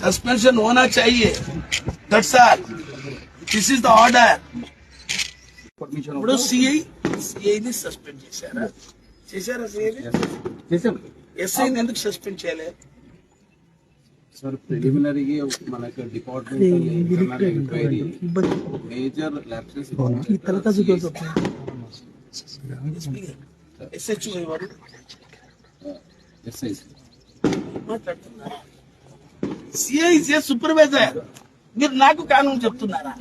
Suspension होना चाहिए, that's all, this is the order. ఇప్పుడు సిఐని సస్పెండ్ చేశారా? ఎస్ఐని ఎందుకు సస్పెండ్ చేయలే? సార్ ప్రిలిమినరీగా మనకు department enquiry major lapses SHO ఎవరు ఎస్ఐ మాట్లాడుతున్నారు? సిఐ సూపర్వైజర్, మీరు నాకు కానూన్ చెప్తున్నారా?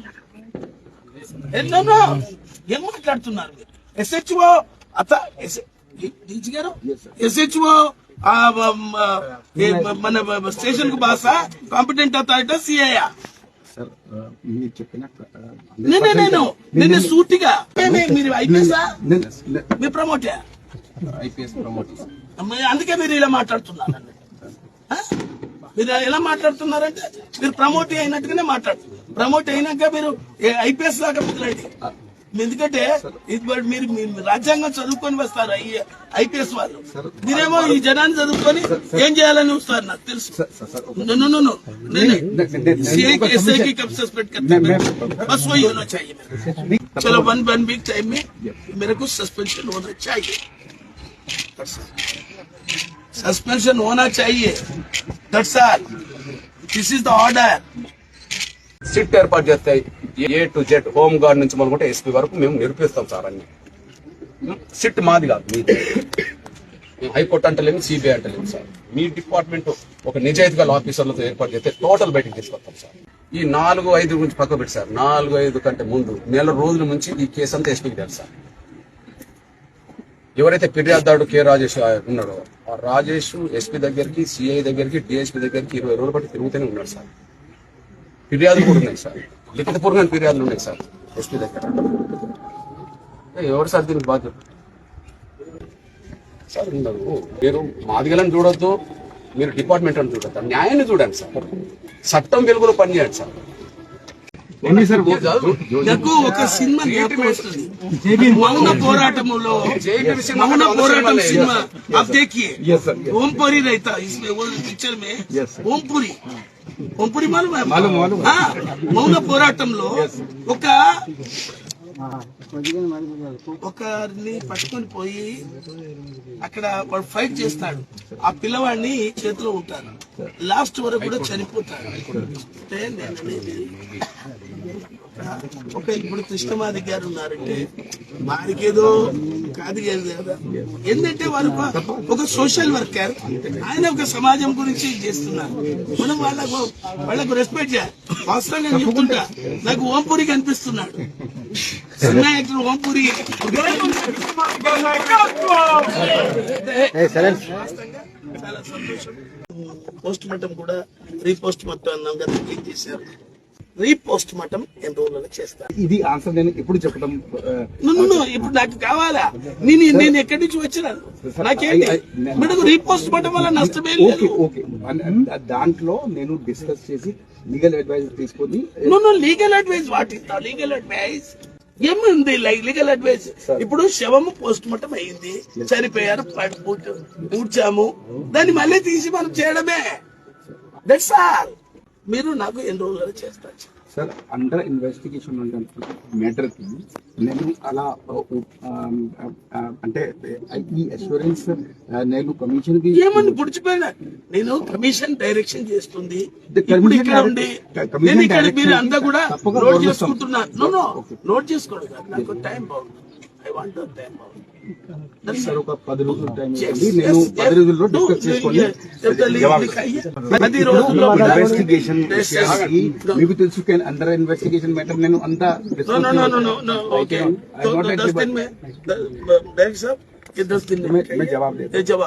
ఏం మాట్లాడుతున్నారు మీరు? ఎస్హెచ్ఓ డీజీ గారు, ఎస్హెచ్ఓ మన స్టేషన్ కు బాసా, కాంపిటెంట్ అథారిటీ సిఐయా? నేను సూటిగా మీరు ఐపీఎస్ఆ, మీరు ప్రమోట్ ఐపీఎస్ ప్రమోట్, అందుకే మీరు ఇలా మాట్లాడుతున్నారు. మీరు ఎలా మాట్లాడుతున్నారంటే మీరు ప్రమోట్ అయినట్టుగానే మాట్లాడుతున్నారు. ప్రమోట్ అయినాక మీరు ఐపీఎస్ దాకా పిల్లలండి. ఎందుకంటే మీరు రాజ్యాంగం చదువుకొని వస్తారు ఐపీఎస్ వాళ్ళు, మీరేమో ఈ జనాన్ని చదువుకొని ఏం చేయాలని వస్తారు. నాకు తెలుసు. एसआई की कब सस्पेंड करते हैं? बस वही होना चाहिए. चलो वन वीक टाइम में मेरे को सस्पेंशन होना चाहिए. सस्पेंशन होना चाहिए, that's all, this is the order. SIT ఏర్పాటు చేస్తే A to Z home guard నుంచి మొదలుకుంటే ఎస్పీ వరకు మేము నిరూపిస్తాం సార్. అన్ని సిట్ మాది కాదు, మీది. హైకోర్టు అంటలేము, సిబిఐ అంటలేము సార్. మీ డిపార్ట్మెంట్ ఒక నిజాయితీ ఆఫీసర్లతో ఏర్పాటు చేస్తే టోటల్ బయటకు తీసుకొస్తాం సార్. ఈ 4-5 గురించి పక్క పెట్టి సార్, 4-5 కంటే ముందు నెల రోజుల నుంచి ఈ కేసు అంతా ఎస్పీకి తెలుసు సార్. ఎవరైతే ఫిర్యాదుదారుడు కె రాజేష్ ఉన్నాడో ఆ రాజేష్ ఎస్పీ దగ్గరికి, సిఐ దగ్గరికి, డిఎస్పీ దగ్గరికి 20 రోజుల పాటు తిరుగుతూనే ఉన్నాడు సార్. ఫిర్యాదులు కూడా ఉన్నాయి సార్, లిఖితపూర్వకమైన ఫిర్యాదులు ఉన్నాయి సార్ ఎస్పీ దగ్గర. ఎవరు సార్ దీనికి బాధ్యత సార్? ఉండదు. మీరు మాదిగలను చూడొద్దు, మీరు డిపార్ట్మెంట్ అని చూడొద్దు, న్యాయాన్ని చూడండి సార్. చట్టం వెలుగులో పనిచేయండి సార్. నాకు ఒక సినిమా జ్ఞాపకం వస్తుంది, మౌన పోరాటంలో. మౌన పోరాటం సినిమా आप देखिए, ओमपुरी रहता इसमें, वो पिक्चर में ओमपुरी मालूम है? మౌన పోరాటంలో ఒకరిని పట్టుకొని పోయి అక్కడ వాడు ఫైట్ చేస్తాడు. ఆ పిల్లవాడిని చేతిలో ఉంటాడు, లాస్ట్ వరకు కూడా చనిపోతాడు. ఇప్పుడు కృష్ణమాది గారు ఉన్నారంటే వారికేదో కాదు కదా. ఏంటంటే వారు ఒక సోషల్ వర్కర్, ఆయన ఒక సమాజం గురించి చేస్తున్నారు. మనం వాళ్ళకు రెస్పెక్ట్ చేయాలి. వాస్తవంగా చెప్తుంటా, నాకు ఓంపురి కనిపిస్తున్నాడు, సినిమా యాక్టర్ ఓంపురి. చాలా సంతోషం. పోస్ట్ మార్టం కూడా రీపోస్ట్ మార్టం అన్నాం కదా, ఏం చేశారు? రీపోస్ట్ మార్టం ఎన్ని రోజుల్లో చేస్తారు? ఇది ఆన్సర్ నేను ఎప్పుడు చెప్పడం. ఇప్పుడు నాకు కావాలా? నేను ఎక్కడి నుంచి వచ్చినాను, నాకేంటి? మనకు రీపోస్ట్ మార్టం వల్ల నష్టమే లేదు. దాంట్లో నేను డిస్కస్ చేసి లీగల్ అడ్వైజ్ తీసుకొని legal advice what is legal advice? ఏముంది లీగల్ అడ్వైజ్? ఇప్పుడు శవము పోస్ట్ మార్టం అయింది, చనిపోయారు, పూడ్చాము, దాన్ని మళ్ళీ తీసి మనం చేయడమే, దట్స్ ఆల్. మీరు నాకు ఎన్ని రోజులు చేస్తారు సార్? అండర్ ఇన్వెస్టిగేషన్ మ్యాటర్ కి నేను అలా అంటే ఈ అష్యూరెన్స్ నేను కమిషన్ కి ఏమని పుడిచిపోయినా, నేను కమిషన్ డైరెక్షన్ చేస్తుంది. ఇప్పుడు ఇక్కడ ఉండి నేను ఇక్కడ మీరు అంతా కూడా నోట్ చేసుకుంటున్నారు. నోట్ చేసుకోండి, నాకు టైం బాగుంది. ఐ వాంట్ టైం బాగుంది సార్. ఒక 10 రోజులు టైం ఇవ్వండి, నేను 10 రోజుల్లో డిస్కస్ చేసుకొని ఇన్వెస్టిగేషన్ మీకు తెలుసు. అండర్ ఇన్వెస్టిగేషన్ మ్యాటర్ నేను అంతా जवाब